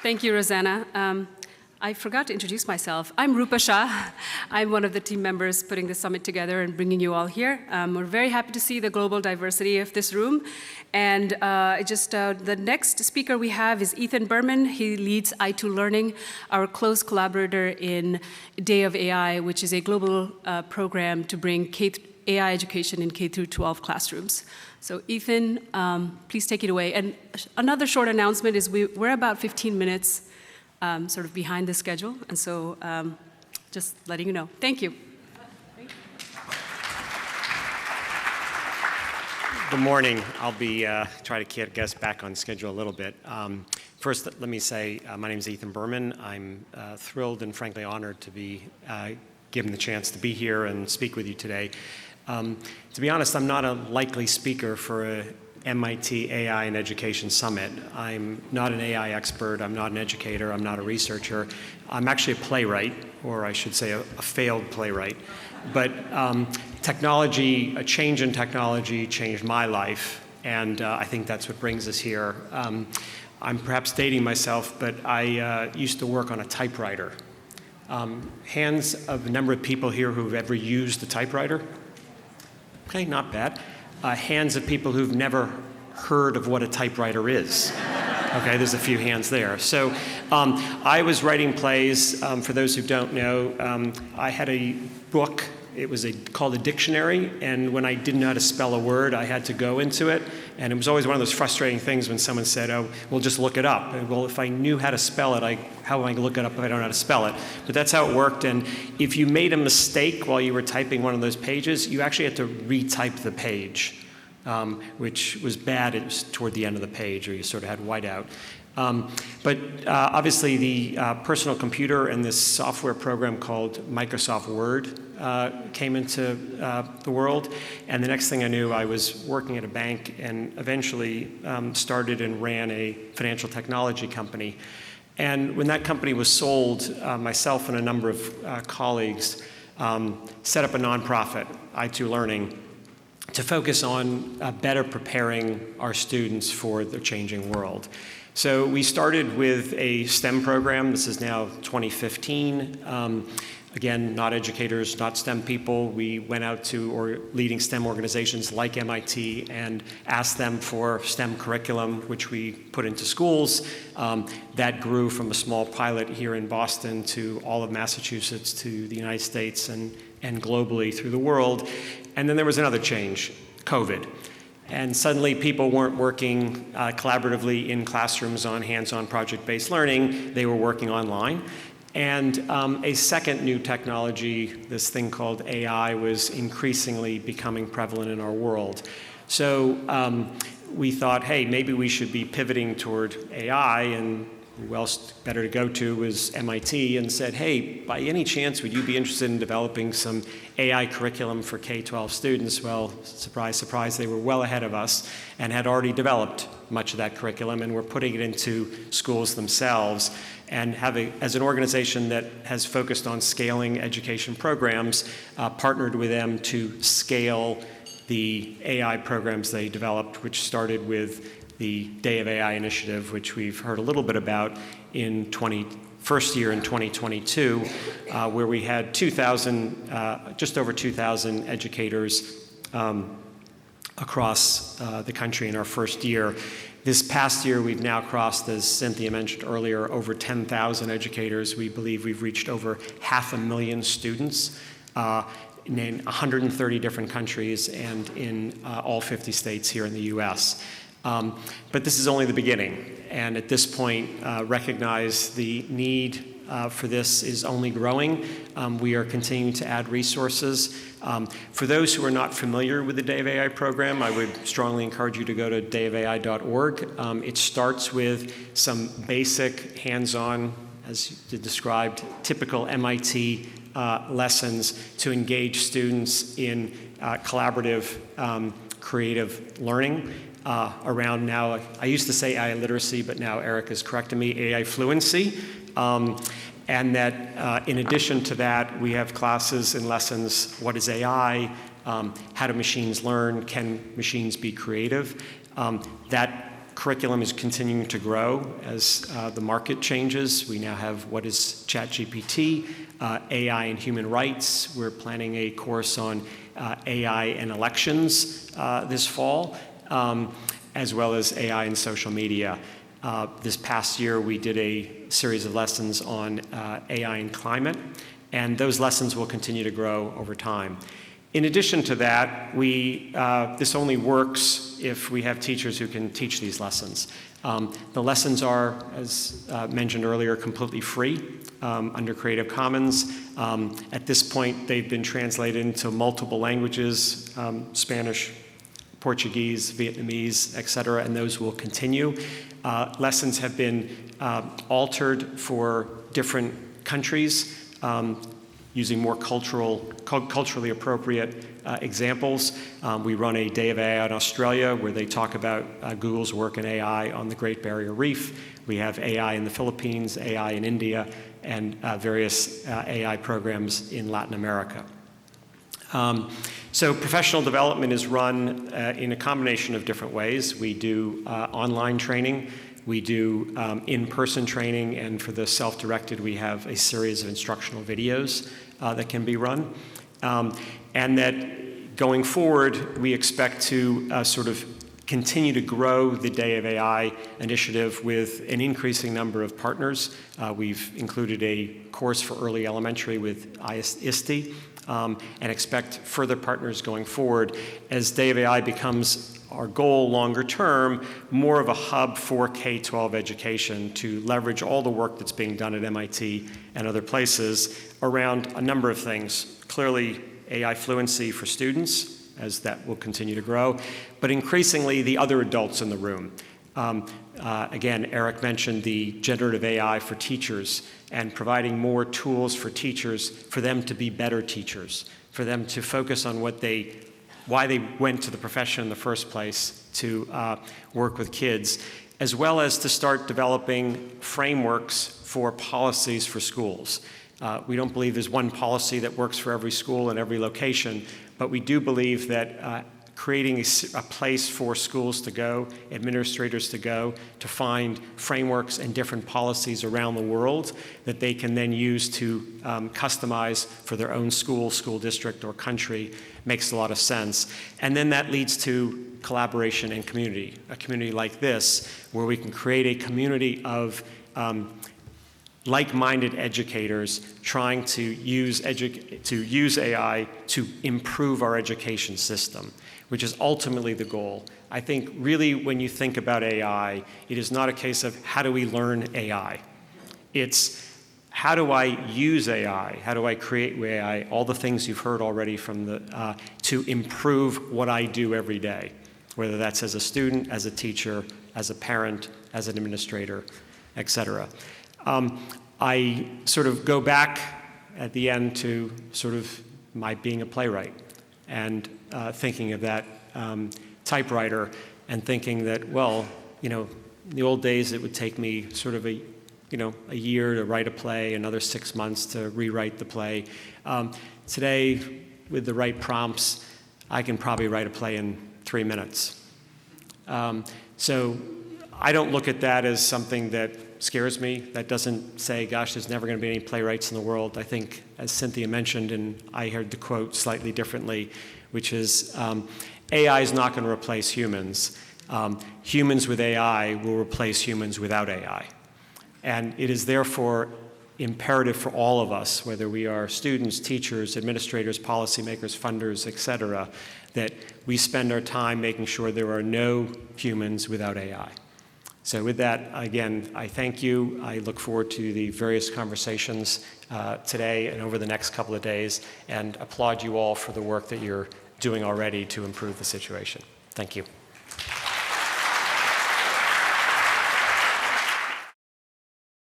Thank you, Rosanna. I forgot to introduce myself. I'm Rupa Shah. I'm one of the team members putting the summit together and bringing you all here. We're very happy to see the global diversity of this room. And the next speaker we have is Ethan Berman. He leads I2 Learning, our close collaborator in Day of AI, which is a global program to bring AI education in K through 12 classrooms. So Ethan, please take it away. And another short announcement is we're about 15 minutes sort of behind the schedule, and so just letting you know. Thank you. Good morning. I'll be try to get us back on schedule a little bit. First, let me say my name is Ethan Berman. I'm thrilled and frankly honored to be given the chance to be here and speak with you today. To be honest, I'm not a likely speaker for a MIT AI and Education Summit. I'm not an AI expert, I'm not an educator, I'm not a researcher. I'm actually a playwright, or I should say a failed playwright. But technology, a change in technology changed my life, and I think that's what brings us here. I'm perhaps dating myself, but I used to work on a typewriter. Hands of a number of people here who've ever used a typewriter? Okay, not bad. Hands of people who've never heard of what a typewriter is. Okay, there's a few hands there. So I was writing plays. For those who don't know, I had a book. It was called a dictionary, and when I didn't know how to spell a word, I had to go into it. And it was always one of those frustrating things when someone said, oh, well, just look it up. And, well, if I knew how to spell it, how am I going to look it up if I don't know how to spell it? But that's how it worked. And if you made a mistake while you were typing one of those pages, you actually had to retype the page, which was bad. It was toward the end of the page, or you sort of had whiteout. But obviously, the personal computer and this software program called Microsoft Word came into the world. And the next thing I knew, I was working at a bank and eventually started and ran a financial technology company. And when that company was sold, myself and a number of colleagues set up a nonprofit, I2 Learning, to focus on better preparing our students for the changing world. So we started with a STEM program. This is now 2015. Again, not educators, not STEM people. We went out to leading STEM organizations like MIT and asked them for STEM curriculum, which we put into schools. That grew from a small pilot here in Boston to all of Massachusetts, to the United States, and globally through the world. And then there was another change, COVID. And suddenly people weren't working collaboratively in classrooms on hands-on project-based learning. They were working online. And a second new technology, this thing called AI, was increasingly becoming prevalent in our world. So we thought, hey, maybe we should be pivoting toward AI, and who else better to go to was MIT, and said, hey, by any chance, would you be interested in developing some AI curriculum for K-12 students? Well, surprise, surprise, they were well ahead of us and had already developed much of that curriculum, and were putting it into schools themselves. And as an organization that has focused on scaling education programs, partnered with them to scale the AI programs they developed, which started with the Day of AI initiative, which we've heard a little bit about in first year in 2022, where we had 2,000, just over 2,000 educators across the country in our first year. This past year, we've now crossed, as Cynthia mentioned earlier, over 10,000 educators. We believe we've reached over 500,000 students in 130 different countries and in all 50 states here in the US. But this is only the beginning, and at this point, recognize the need for this is only growing. We are continuing to add resources. For those who are not familiar with the Day of AI program, I would strongly encourage you to go to dayofai.org. It starts with some basic hands-on, as you described, typical MIT lessons to engage students in collaborative, creative learning. Around now, I used to say AI literacy, but now Eric is correcting me, AI fluency. And that in addition to that, we have classes and lessons, what is AI, how do machines learn, can machines be creative? That curriculum is continuing to grow as the market changes. We now have what is ChatGPT, AI and human rights. We're planning a course on AI and elections this fall, as well as AI and social media. This past year, we did a series of lessons on AI and climate, and those lessons will continue to grow over time. In addition to that, this only works if we have teachers who can teach these lessons. The lessons are, as mentioned earlier, completely free under Creative Commons. At this point, they've been translated into multiple languages, Spanish, Portuguese, Vietnamese, et cetera, and those will continue. Lessons have been altered for different countries, using more culturally appropriate examples. We run a Day of AI in Australia where they talk about Google's work in AI on the Great Barrier Reef. We have AI in the Philippines, AI in India, and various AI programs in Latin America. So professional development is run in a combination of different ways. We do online training. We do in-person training, and for the self-directed, we have a series of instructional videos that can be run. And that going forward, we expect to sort of continue to grow the Day of AI initiative with an increasing number of partners. We've included a course for early elementary with ISTE, and expect further partners going forward as Day of AI becomes our goal longer term, more of a hub for K-12 education to leverage all the work that's being done at MIT and other places around a number of things. Clearly, AI fluency for students, as that will continue to grow, but increasingly the other adults in the room. Again, Eric mentioned the generative AI for teachers and providing more tools for teachers for them to be better teachers, for them to focus on why they went to the profession in the first place to work with kids, as well as to start developing frameworks for policies for schools. We don't believe there's one policy that works for every school and every location, but we do believe that creating a place for schools to go, administrators to go, to find frameworks and different policies around the world that they can then use to customize for their own school district, or country makes a lot of sense. And then that leads to collaboration and community, a community like this, where we can create a community of like-minded educators trying to use AI to improve our education system, which is ultimately the goal. I think really when you think about AI, it is not a case of how do we learn AI. It's how do I use AI? How do I create AI? All the things you've heard already from to improve what I do every day, whether that's as a student, as a teacher, as a parent, as an administrator, et cetera. I sort of go back at the end to sort of my being a playwright and thinking of that typewriter and thinking that, well, in the old days it would take me sort of a year to write a play, another 6 months to rewrite the play. Today, with the right prompts, I can probably write a play in 3 minutes. So I don't look at that as something that scares me. That doesn't say, gosh, there's never going to be any playwrights in the world. I think, as Cynthia mentioned, and I heard the quote slightly differently, which is, AI is not going to replace humans. Humans with AI will replace humans without AI. And it is therefore imperative for all of us, whether we are students, teachers, administrators, policymakers, funders, et cetera, that we spend our time making sure there are no humans without AI. So with that, again, I thank you. I look forward to the various conversations today and over the next couple of days, and applaud you all for the work that you're doing already to improve the situation. Thank you.